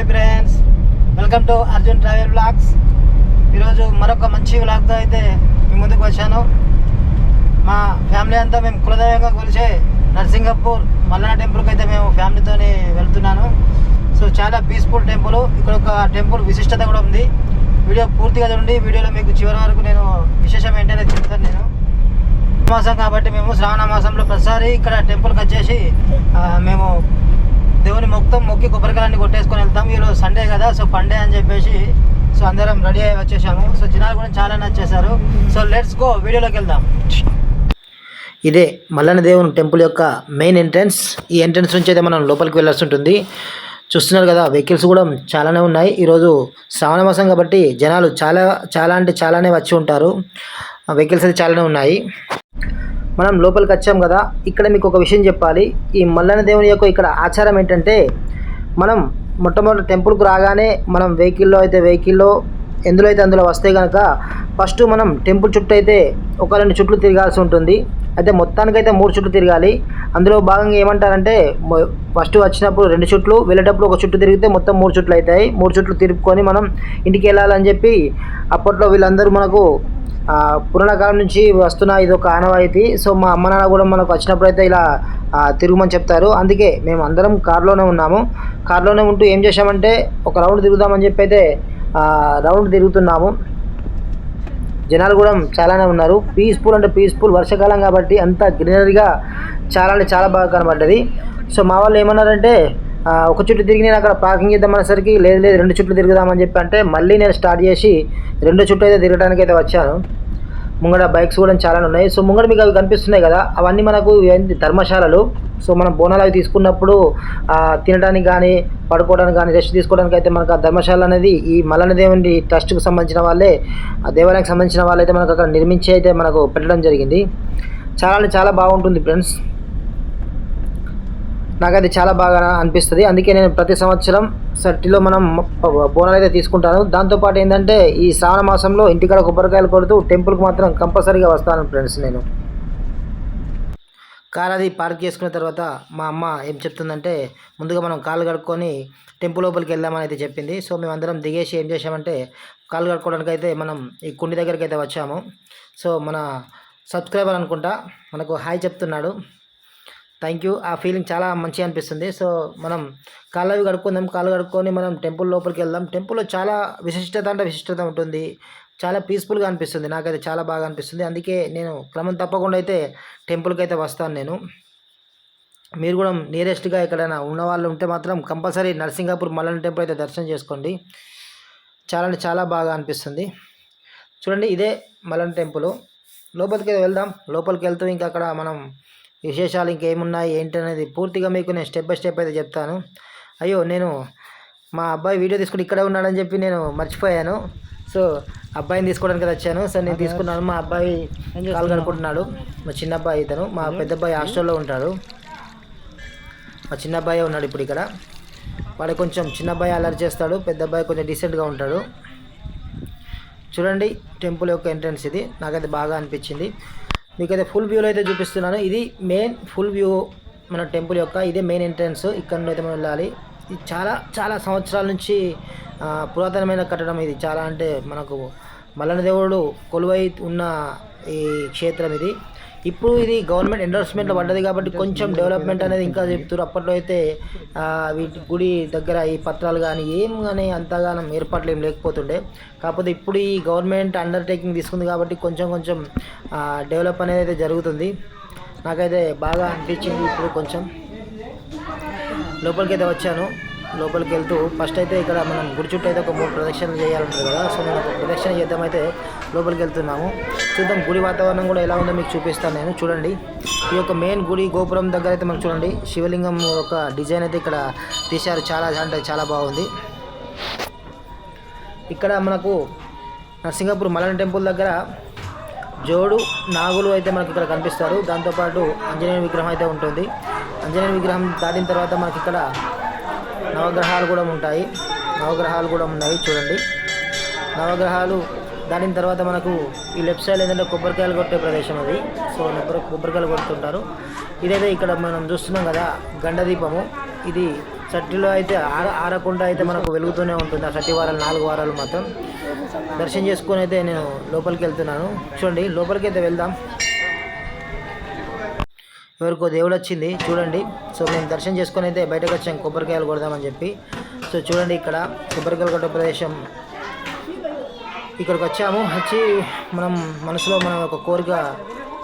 Hi friends, welcome to Arjun travel blogs. ఈరోజు మరొక మంచి వ్లాగ్తో అయితే మీ ముందుకు వచ్చాను. మా ఫ్యామిలీ అంతా మేము కులదైవంగా కొలిచే నర్సింగపూర్ మల్లన్న టెంపుల్కి అయితే మేము ఫ్యామిలీతో వెళ్తున్నాను. సో చాలా పీస్ఫుల్ టెంపుల్. ఇక్కడ ఒక టెంపుల్ విశిష్టత కూడా ఉంది. వీడియో పూర్తిగా చూడండి. వీడియోలో మీకు చివరి వరకు నేను విశేషం ఏంటనే చెప్తాను. నేను మాసం కాబట్టి మేము శ్రావణ మాసంలో ప్రతిసారి ఇక్కడ టెంపుల్కి వచ్చేసి మేము దేవుని మొక్కి కొబ్బరికాయలన్నీ కొట్టేసుకొని వెళ్తాం. ఈరోజు సండే కదా, సో పండే అని చెప్పేసి సో అందరం రెడీ అయ్యి వచ్చేసాము. సో జనాలు కూడా చాలా నచ్చేసారు. సో లెట్స్ గో, వీడియోలోకి వెళ్దాం. ఇదే మల్లన్న దేవుని టెంపుల్ యొక్క మెయిన్ ఎంట్రన్స్. ఈ ఎంట్రన్స్ నుంచి అయితే మనం లోపలికి వెళ్ళాల్సి ఉంటుంది. చూస్తున్నారు కదా, వెహికల్స్ కూడా చాలానే ఉన్నాయి. ఈరోజు శ్రావణ మాసం కాబట్టి జనాలు చాలానే వచ్చి ఉంటారు. వెహికల్స్ అయితే చాలానే ఉన్నాయి. మనం లోపలికి వచ్చాం కదా, ఇక్కడ మీకు ఒక విషయం చెప్పాలి. ఈ మల్లన్న దేవుని యొక్క ఇక్కడ ఆచారం ఏంటంటే, మనం మొట్టమొదటి టెంపుల్కి రాగానే మనం వెహికల్లో ఎందులో అయితే అందులో వస్తే కనుక ఫస్ట్ మనం టెంపుల్ చుట్టూ అయితే ఒక 2 చుట్లు తిరగాల్సి ఉంటుంది. అయితే మొత్తానికైతే 3 చుట్లు తిరగాలి. అందులో భాగంగా ఏమంటారంటే, ఫస్ట్ వచ్చినప్పుడు 2 చుట్లు, వెళ్ళేటప్పుడు 1 చుట్టు తిరిగితే మొత్తం 3 చుట్లు అవుతాయి. 3 చుట్లు తిరుపుకొని మనం ఇంటికి వెళ్ళాలని చెప్పి అప్పట్లో వీళ్ళందరూ మనకు పురాణకాలం నుంచి వస్తున్న ఇది ఒక ఆనవాయితీ. సో మా అమ్మ నాన్న కూడా మనకు వచ్చినప్పుడు అయితే ఇలా తిరుగుమని చెప్తారు. అందుకే మేము అందరం కార్లోనే ఉన్నాము. కార్లోనే ఉంటూ ఏం చేసామంటే, ఒక రౌండ్ తిరుగుదామని చెప్పి అయితే రౌండ్ తిరుగుతున్నాము. జనాలు కూడా చాలానే ఉన్నారు. పీస్ఫుల్ అంటే పీస్ఫుల్. వర్షాకాలం కాబట్టి అంతా గ్రీనరీగా చాలా బాగా కనబడ్డది. సో మా వాళ్ళు ఏమన్నారంటే, 1 చుట్టు తిరిగి నేను అక్కడ పార్కింగ్ చేద్దామనేసరికి లేదు 2 చుట్లు తిరుగుదామని చెప్పి అంటే మళ్ళీ నేను స్టార్ట్ చేసి 2 చుట్లు అయితే తిరగడానికి అయితే వచ్చాను. ముంగడ బైక్స్ కూడా చాలానే ఉన్నాయి. సో ముంగడ మీకు అవి కనిపిస్తున్నాయి కదా, అవన్నీ మనకు ధర్మశాలలు. సో మనం బోనాలు అవి తీసుకున్నప్పుడు తినడానికి కానీ, పడుకోవడానికి కానీ, రెస్ట్ తీసుకోవడానికి అయితే మనకు ఆ ధర్మశాల అనేది ఈ మల్లన్న దేవుని ట్రస్ట్కి సంబంధించిన వాళ్ళే, ఆ దేవాలయానికి సంబంధించిన వాళ్ళైతే మనకు అక్కడ నిర్మించి అయితే మనకు పెట్టడం జరిగింది. చాలా బాగుంటుంది ఫ్రెండ్స్. నాకైతే చాలా బాగా అనిపిస్తుంది. అందుకే నేను ప్రతి సంవత్సరం సట్టిలో మనం బోనాలు అయితే తీసుకుంటాను. దాంతోపాటు ఏంటంటే, ఈ శ్రావణ మాసంలో ఇంటికాడ కొబ్బరికాయలు కొడుతూ టెంపుల్కి మాత్రం కంపల్సరీగా వస్తాను ఫ్రెండ్స్. నేను కార్ అది పార్క్ చేసుకున్న తర్వాత మా అమ్మ ఏం చెప్తుందంటే, ముందుగా మనం కాళ్ళు కడుక్కొని టెంపుల్ లోపలికి వెళ్దామని అయితే చెప్పింది. సో మేము అందరం దిగేసి ఏం చేసామంటే, కాళ్ళు కడుక్కోవడానికి అయితే మనం ఈ కుండి దగ్గరికి అయితే వచ్చాము. సో మన సబ్స్క్రైబర్ అనుకుంటా మనకు హాయ్ చెప్తున్నాడు. Thank you. ఆ ఫీలింగ్ చాలా మంచిగా అనిపిస్తుంది. సో మనం కాళ్ళు కడుక్కుందాం. కాళ్ళు కడుక్కొని మనం టెంపుల్ లోపలికి వెళ్దాం. టెంపుల్లో చాలా విశిష్టత ఉంటుంది. చాలా పీస్ఫుల్గా అనిపిస్తుంది. నాకైతే చాలా బాగా అనిపిస్తుంది. అందుకే నేను క్రమం తప్పకుండా అయితే టెంపుల్కి అయితే వస్తాను. నేను మీరు కూడా నియరెస్ట్గా ఎక్కడైనా ఉన్న వాళ్ళు ఉంటే మాత్రం కంపల్సరీ నర్సింగపూర్ మల్లన్న టెంపుల్ అయితే దర్శనం చేసుకోండి. చాలా బాగా అనిపిస్తుంది. చూడండి, ఇదే మల్లన్న టెంపుల్. లోపలికి వెళ్దాం. లోపలికి వెళ్తూ ఇంకా అక్కడ మనం విశేషాలు ఇంకేమున్నాయి ఏంటనేది పూర్తిగా మీకు నేను స్టెప్ బై స్టెప్ అయితే చెప్తాను. అయ్యో, నేను మా అబ్బాయి వీడియో తీసుకుని ఇక్కడే ఉన్నాడని చెప్పి నేను మర్చిపోయాను. సో అబ్బాయిని తీసుకోవడానికి వచ్చాను. సో నేను తీసుకున్నాను. మా అబ్బాయి కాలు కడుక్కుంటున్నాడు. మా చిన్న అబ్బాయి ఇతను. మా పెద్ద అబ్బాయి హాస్టల్లో ఉంటాడు. మా చిన్న అబ్బాయి ఉన్నాడు ఇప్పుడు ఇక్కడ. వాడు కొంచెం చిన్న అబ్బాయి అల్లరి చేస్తాడు, పెద్ద అబ్బాయి కొంచెం డీసెంట్గా ఉంటాడు. చూడండి, టెంపుల్ యొక్క ఎంట్రన్స్ ఇది. నాకైతే బాగా అనిపించింది. మీకైతే ఫుల్ వ్యూలో అయితే చూపిస్తున్నాను. ఇది మెయిన్ ఫుల్ వ్యూ మన టెంపుల్ యొక్క. ఇదే మెయిన్ ఎంట్రన్స్. ఇక్కడ నుండి అయితే మనం వెళ్ళాలి. ఇది చాలా సంవత్సరాల నుంచి పురాతనమైన కట్టడం ఇది. చాలా అంటే మనకు మల్లన్న దేవుడు కొలువై ఉన్న ఈ క్షేత్రం ఇది. ఇప్పుడు ఇది గవర్నమెంట్ ఎండోర్స్మెంట్లో పడ్డది కాబట్టి కొంచెం డెవలప్మెంట్ అనేది ఇంకా చెప్తారు. అప్పట్లో అయితే వీటి గుడి దగ్గర ఈ పత్రాలు కానీ అంతగానం ఏర్పాట్లు ఏం లేకపోతుండే. కాకపోతే ఇప్పుడు ఈ గవర్నమెంట్ అండర్టేకింగ్ తీసుకుంది కాబట్టి కొంచెం డెవలప్ అనేది అయితే జరుగుతుంది. నాకైతే బాగా అనిపించింది. ఇప్పుడు కొంచెం లోపలికి అయితే వచ్చాను. లోపలికి వెళ్తూ ఫస్ట్ అయితే ఇక్కడ మనం గుడి చుట్టూ అయితే ఒక 3 ప్రదక్షిణలు చేయాలంటారు కదా. సో నేను ఒక ప్రదక్షిణ చేద్దామైతే లోపలికి వెళ్తున్నాము. చూద్దాం గుడి వాతావరణం కూడా ఎలా ఉందో మీకు చూపిస్తాను నేను. చూడండి, ఈ యొక్క మెయిన్ గుడి గోపురం దగ్గర అయితే మనకు చూడండి శివలింగం ఒక డిజైన్ అయితే ఇక్కడ తీశారు. చాలా బాగుంది. ఇక్కడ మనకు నర్సింగపూర్ మల్లన్న టెంపుల్ దగ్గర జోడు నాగులు అయితే మనకి ఇక్కడ కనిపిస్తారు. దాంతోపాటు ఆంజనేయ విగ్రహం అయితే ఉంటుంది. ఆంజనేయ విగ్రహం దాటిన తర్వాత మనకి ఇక్కడ నవగ్రహాలు కూడా ఉన్నాయి. చూడండి, నవగ్రహాలు దాని తర్వాత మనకు ఈ లెఫ్ట్ సైడ్ ఏంటంటే కొబ్బరికాయలు కొట్టే ప్రదేశం అది. సో కొబ్బరికాయలు కొడుతుంటారు. ఇదైతే ఇక్కడ మనం చూస్తున్నాం కదా గండ దీపము. ఇది సట్టిలో అయితే ఆరకుండా అయితే మనకు వెలుగుతూనే ఉంటుంది. ఆ సట్టి వారాలు 4 వారాలు మాత్రం దర్శనం చేసుకొని అయితే నేను లోపలికి వెళ్తున్నాను. చూడండి, లోపలికి అయితే వెళ్దాం. ఎవరికో దేవుడు వచ్చింది చూడండి. సో మేము దర్శనం చేసుకొని అయితే బయటకు వచ్చాం కొబ్బరికాయలు కొడదామని చెప్పి. సో చూడండి, ఇక్కడ కొబ్బరికాయలు కొట్టే ప్రదేశం. ఇక్కడికి వచ్చి మనం మనసులో మనం ఒక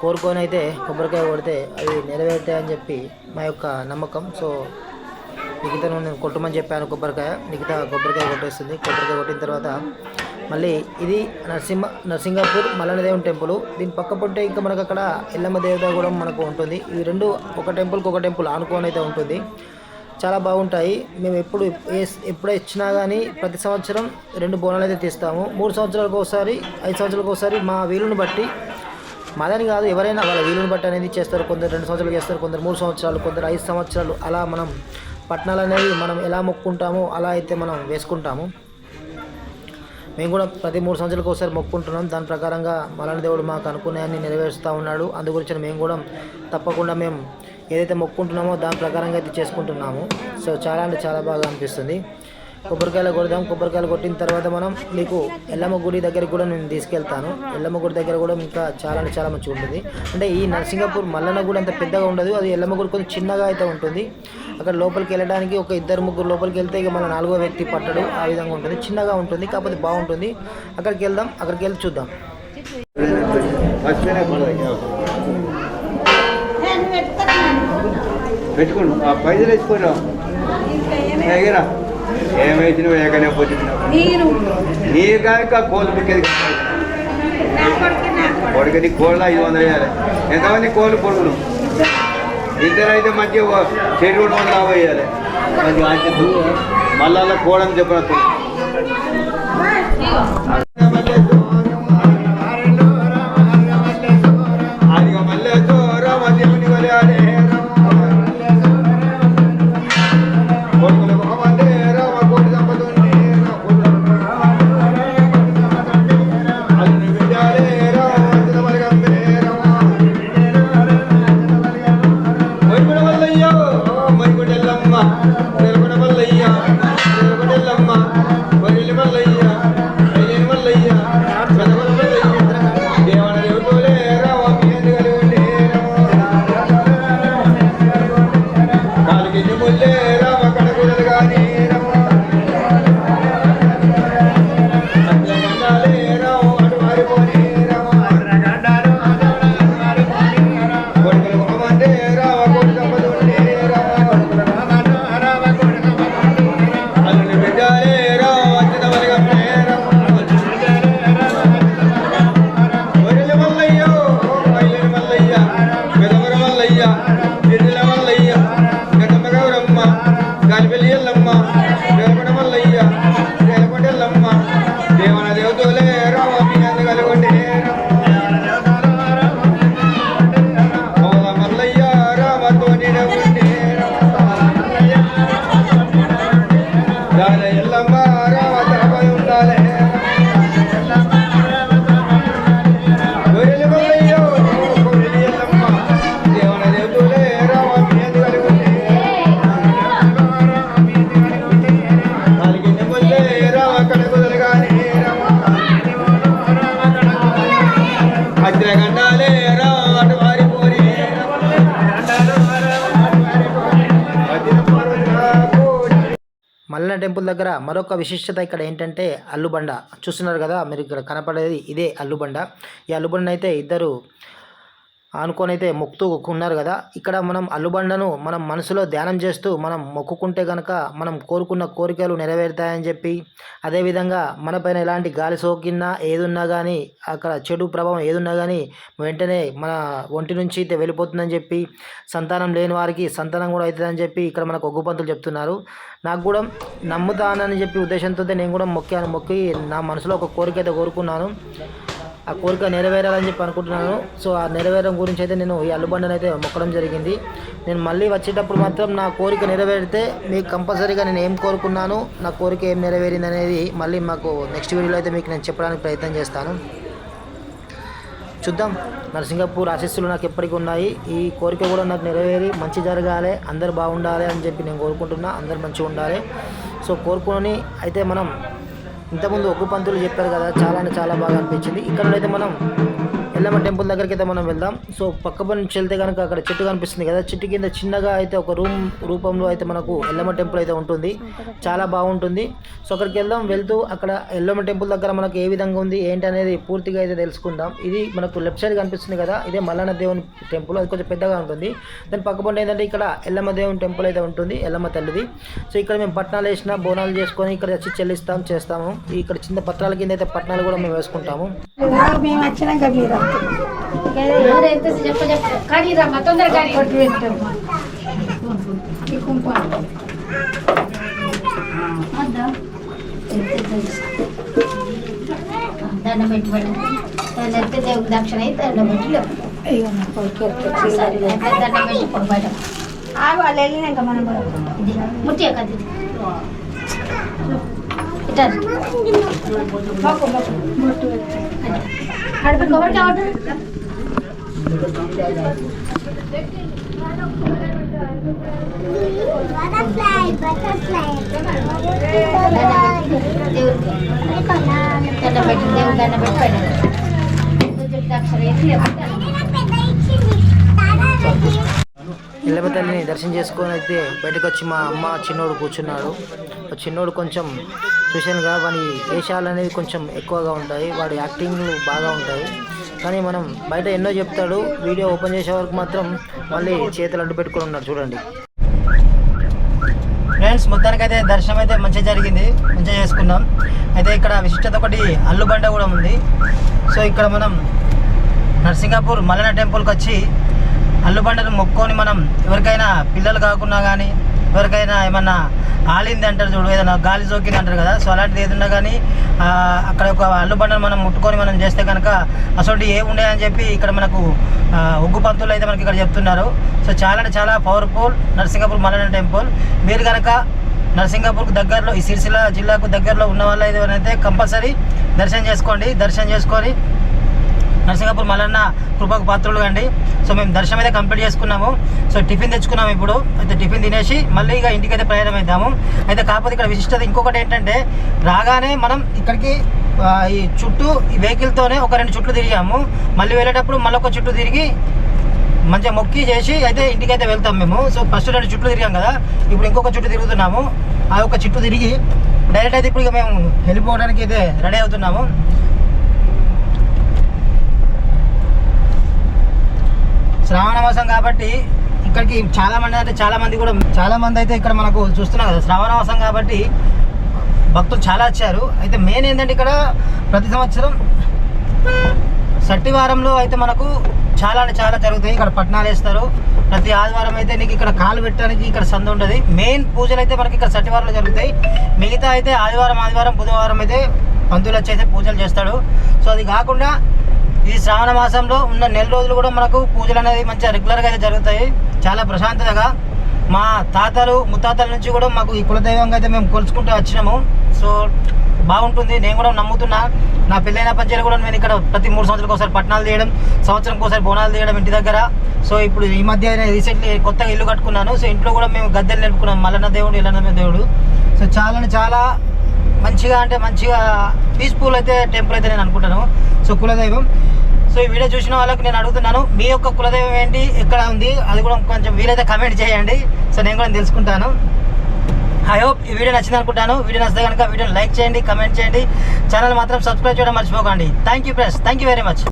కోరుకొని అయితే కొబ్బరికాయ కొడితే అవి నెరవేరుతాయని చెప్పి మా యొక్క నమ్మకం. సో మిగతాను నేను కొట్టమని చెప్పాను కొబ్బరికాయ కొట్టేస్తుంది. కొబ్బరికాయ కొట్టిన తర్వాత మళ్ళీ ఇది నరసింగాపూర్ మల్లన్న దేవుని టెంపుల్. దీని పక్క పొంటే ఇంకా మనకు అక్కడ ఎల్లమ్మ దేవత కూడా మనకు ఉంటుంది. ఇవి రెండు ఒక టెంపుల్ ఆనుకొని అయితే ఉంటుంది. చాలా బాగుంటాయి. మేము ఎప్పుడు ఇచ్చినా కానీ ప్రతి సంవత్సరం 2 బోనాలు అయితే తీస్తాము. 3 సంవత్సరాలకు ఒకసారి 5 సంవత్సరాలకు ఒకసారి మా వీలుని బట్టి, మాదని కాదు ఎవరైనా వాళ్ళ వీలుని బట్టి అనేది చేస్తారు. కొందరు 2 సంవత్సరాలు చేస్తారు, కొందరు 3 సంవత్సరాలు, కొందరు 5 సంవత్సరాలు. అలా మనం పట్నాలు అనేవి మనం ఎలా మొక్కుంటామో అలా అయితే మనం వేసుకుంటాము. మేము కూడా ప్రతి 3 సంవత్సరాలకు ఒకసారి మొక్కుంటున్నాం. దాని ప్రకారంగా మల్లన్న దేవుడు మాకు అనుకునేవన్నీ నెరవేరుస్తూ ఉన్నాడు. అందు గురించి మేము కూడా తప్పకుండా మేము ఏదైతే మొక్కుంటున్నామో దాని ప్రకారంగా అయితే చేసుకుంటున్నాము. సో చాలా అంటే చాలా బాగా అనిపిస్తుంది. కొబ్బరికాయలు కొడదాం. కొబ్బరికాయలు కొట్టిన తర్వాత మనం మీకు ఎల్లమ్మ గుడి దగ్గరికి కూడా నేను తీసుకెళ్తాను. ఎల్లమ్మ గుడి దగ్గర కూడా ఇంకా చాలా అంటే చాలా మంచిగా ఉంటుంది. అంటే ఈ నరసింగాపూర్ మల్లన్న గుడి అంత పెద్దగా ఉండదు. అది ఎల్లమ్మ గుడి కొంచెం చిన్నగా అయితే ఉంటుంది. అక్కడ లోపలికి వెళ్ళడానికి ఒక 2-3 లోపలికి వెళ్తే ఇక మన 4వ వ్యక్తి పట్టడు. ఆ విధంగా ఉంటుంది, చిన్నగా ఉంటుంది, కాకపోతే బాగుంటుంది. అక్కడికి వెళ్దాం, అక్కడికి వెళ్ళి చూద్దాం. పెట్టుకోండి, ఆ పైసలు వేసుకోరా ఎగరా ఏమైనా ఎక్కడే పోతుంది నీరు కానీ కోళ్ళు పుట్టేది కొడుకుని కోళ్ళు 500 వేయాలి. ఎంతమంది కోళ్ళు పొడుగులు ఇద్దరైతే మంచిగా చెడు 250 వేయాలి. మంచిగా అంచెద్దు మళ్ళా కోడని చెప్పినట్టు అది మళ్ళీ దేవుని వలే మల్లన్న టెంపుల్ దగ్గర మరొక విశిష్టత ఇక్కడ ఏంటంటే అల్లుబండ. చూస్తున్నారు కదా మీరు, ఇక్కడ కనపడేది ఇదే అల్లుబండ. ఈ అల్లుబండ అయితే ఇద్దరు ఆనుకొని అయితే మొక్కుతూ ఉన్నారు కదా. ఇక్కడ మనం అల్లుబండను మనం మనసులో ధ్యానం చేస్తూ మనం మొక్కుకుంటే కనుక మనం కోరుకున్న కోరికలు నెరవేరుతాయని చెప్పి, అదేవిధంగా మనపైన ఎలాంటి గాలి సోకినా ఏదున్నా కానీ, అక్కడ చెడు ప్రభావం ఏదున్నా కానీ వెంటనే మన ఒంటి నుంచి అయితే వెళ్ళిపోతుందని చెప్పి, సంతానం లేని వారికి సంతానం కూడా అవుతుందని చెప్పి ఇక్కడ మనకు ఒగ్గుపంతులు చెప్తున్నారు. నాకు కూడా నమ్ముతానని చెప్పి ఉద్దేశంతో నేను కూడా మొక్కి నా మనసులో ఒక కోరిక అయితే కోరుకున్నాను. ఆ కోరిక నెరవేరాలని చెప్పి అనుకుంటున్నాను. సో ఆ నెరవేరడం గురించి అయితే నేను ఈ అల్లుబండను అయితే మొక్కడం జరిగింది. నేను మళ్ళీ వచ్చేటప్పుడు మాత్రం నా కోరిక నెరవేరితే మీకు కంపల్సరీగా నేను ఏం కోరుకున్నాను, నా కోరిక ఏం నెరవేరింది అనేది మళ్ళీ మాకు నెక్స్ట్ వీడియోలో అయితే మీకు నేను చెప్పడానికి ప్రయత్నం చేస్తాను. చూద్దాం. నరసింగపూర్ ఆశీస్సులు నాకు ఎప్పటికీ ఉన్నాయి. ఈ కోరిక కూడా నాకు నెరవేరి మంచి జరగాలి, అందరు బాగుండాలి అని చెప్పి నేను కోరుకుంటున్నా. అందరు మంచిగా ఉండాలి. సో కోరుకొని అయితే మనం ఇంతకుముందు ఒగ్గు పంతులు చెప్పారు కదా, చాలా అంటే చాలా బాగా అనిపించింది. ఇక్కడ అయితే మనం ఎల్లమ్మ టెంపుల్ దగ్గరికి అయితే మనం వెళ్దాం. సో పక్క నుంచి వెళ్తే కనుక అక్కడ చెట్టు కనిపిస్తుంది కదా, చెట్టు కింద చిన్నగా అయితే ఒక రూపంలో అయితే మనకు ఎల్లమ్మ టెంపుల్ అయితే ఉంటుంది. చాలా బాగుంటుంది. సో అక్కడికి వెళ్దాం. వెళ్తూ అక్కడ ఎల్లమ్మ టెంపుల్ దగ్గర మనకు ఏ విధంగా ఉంది ఏంటి అనేది పూర్తిగా అయితే తెలుసుకుందాం. ఇది మనకు లెఫ్ట్ సైడ్ కనిపిస్తుంది కదా, ఇదే మల్లన్న దేవుని టెంపుల్. అది కొంచెం పెద్దగా ఉంటుంది. దాని పక్క పంట ఏంటంటే ఇక్కడ ఎల్లమ్మ దేవుని టెంపుల్ అయితే ఉంటుంది, ఎల్లమ్మ తల్లిది. సో ఇక్కడ మేము పట్నాలు వేసిన బోనాలు చేసుకొని ఇక్కడ వచ్చి చేస్తాము. ఇక్కడ చిన్న పత్రాల కింద అయితే పట్నాలు కూడా మేము వేసుకుంటాము. మేము వచ్చినాక మీరు దండ పెట్టుబడి దేవుడు దక్షిణ అయితే దండ పెట్టి దండ పెట్టుకోడు బయట వాళ్ళు వెళ్ళినాక మనం ముట్టే కదా కడుపు కవర్ కావడం దండ పెట్టి దేవుడు దండ పెట్టి ఎల్లమ్మ తల్లిని దర్శనం చేసుకొని అయితే బయటకు వచ్చి మా అమ్మ చిన్నోడు కూర్చున్నాడు. చిన్నోడు కొంచెం చూశానుగా వాని వేషాలు అనేవి కొంచెం ఎక్కువగా ఉంటాయి, వాడి యాక్టింగ్లు బాగా ఉంటాయి. కానీ మనం బయట ఎన్నో చెప్తాడు, వీడియో ఓపెన్ చేసే వరకు మాత్రం మళ్ళీ చేతులు అడ్డు పెట్టుకొని ఉన్నాడు. చూడండి ఫ్రెండ్స్, మొత్తానికైతే దర్శనం అయితే మంచిగా జరిగింది, మంచిగా చేసుకున్నాం. అయితే ఇక్కడ విశిష్టత ఒకటి అల్లుబండ కూడా ఉంది. సో ఇక్కడ మనం నరసింగపూర్ మల్లన్న టెంపుల్కి వచ్చి అల్లుబండను మొక్కుకొని మనం ఎవరికైనా పిల్లలు కాకున్నా కానీ ఎవరికైనా ఏమన్నా ఆలింది అంటారు చూడు, ఏదైనా గాలి సోకింది అంటారు కదా, సో అలాంటిది ఏదన్నా కానీ అక్కడ ఒక అల్లుబండను మనం ముట్టుకొని మనం చేస్తే కనుక అసలు ఏముండే చెప్పి ఇక్కడ మనకు ఒగ్గు పంతులు అయితే మనకి ఇక్కడ చెప్తున్నారు. సో చాలా అంటే చాలా పవర్ఫుల్ నరసింగపూర్ మల్లన్న టెంపుల్. మీరు కనుక నరసింగపూర్కు దగ్గరలో ఈ సిరిసిల్ల జిల్లాకు దగ్గరలో ఉన్న వాళ్ళు అయితే కంపల్సరీ దర్శనం చేసుకోండి. దర్శనం చేసుకొని నరసింగపూర్ మల్లన్న కృపకు పాత్రలు కండి. సో మేము దర్శనం అయితే కంప్లీట్ చేసుకున్నాము. సో టిఫిన్ తెచ్చుకున్నాము. ఇప్పుడు అయితే టిఫిన్ తినేసి మళ్ళీ ఇక ఇంటికి అయితే ప్రయాణం అవుతాము. అయితే కాకపోతే ఇక్కడ విశిష్టత ఇంకొకటి ఏంటంటే, రాగానే మనం ఇక్కడికి ఈ చుట్టూ ఈ వెహికల్తోనే ఒక 2 చుట్లు తిరిగాము. మళ్ళీ వెళ్ళేటప్పుడు మళ్ళీ ఒక చుట్టూ తిరిగి మంచిగా మొక్కి చేసి అయితే ఇంటికి అయితే వెళ్తాం మేము. సో ఫస్ట్ 2 చుట్లు తిరిగాం కదా, ఇప్పుడు ఇంకొక చుట్టూ తిరుగుతున్నాము. ఆ ఒక చుట్టూ తిరిగి డైరెక్ట్ అయితే ఇప్పుడు ఇక మేము వెళ్ళిపోవడానికి అయితే రెడీ అవుతున్నాము. శ్రావణ మాసం కాబట్టి ఇక్కడికి చాలా మంది అయితే ఇక్కడ మనకు చూస్తున్నాం కదా, శ్రావణ మాసం కాబట్టి భక్తులు చాలా వచ్చారు. అయితే మెయిన్ ఏంటంటే ఇక్కడ ప్రతి సంవత్సరం సట్టివారంలో అయితే మనకు చాలా జరుగుతాయి. ఇక్కడ పట్నాలు వేస్తారు. ప్రతి ఆదివారం అయితే నీకు ఇక్కడ కాలు పెట్టడానికి ఇక్కడ సందు ఉంటుంది. మెయిన్ పూజలు అయితే మనకి ఇక్కడ సట్టివారంలో జరుగుతాయి. మిగతా అయితే ఆదివారం బుధవారం అయితే పంతులు వచ్చి అయితే పూజలు చేస్తాడు. సో అది కాకుండా ఈ శ్రావణ మాసంలో ఉన్న నెల రోజులు కూడా మనకు పూజలు అనేది మంచిగా రెగ్యులర్గా అయితే జరుగుతాయి. చాలా ప్రశాంతతగా మా తాతలు ముత్తాతల నుంచి కూడా మాకు ఈ కులదైవంగా అయితే మేము కొలుచుకుంటూ వచ్చినాము. సో బాగుంటుంది. నేను కూడా నమ్ముతున్నా. నా పెళ్ళైన పంచాయతీ కూడా నేను ఇక్కడ ప్రతి 3 సంవత్సరాలకు ఒకసారి పట్నాలు తీయడం, సంవత్సరంకి ఒకసారి బోనాలు తీయడం ఇంటి దగ్గర. సో ఇప్పుడు ఈ మధ్య రీసెంట్లీ కొత్తగా ఇల్లు కట్టుకున్నాను. సో ఇంట్లో కూడా మేము గద్దెలు నిలుపుకున్నాం, మల్లన్న దేవుడు ఎల్లన్న దేవుడు. సో చాలా మంచిగా పీస్ఫుల్ అయితే టెంపుల్ అయితే నేను అనుకుంటాను. సో కులదైవం. సో ఈ వీడియో చూసిన వాళ్ళకి నేను అడుగుతున్నాను, మీ యొక్క కులదైవం ఏంటి, ఎక్కడ ఉంది, అది కూడా కొంచెం వీలైతే కమెంట్ చేయండి. సో నేను కూడా తెలుసుకుంటాను. ఐ హోప్ ఈ వీడియో నచ్చింది అనుకుంటాను. వీడియో నచ్చితే కనుక వీడియోని లైక్ చేయండి, కమెంట్ చేయండి. ఛానల్ మాత్రం సబ్స్క్రైబ్ చేయడం మర్చిపోకండి. Thank you friends, thank you very much.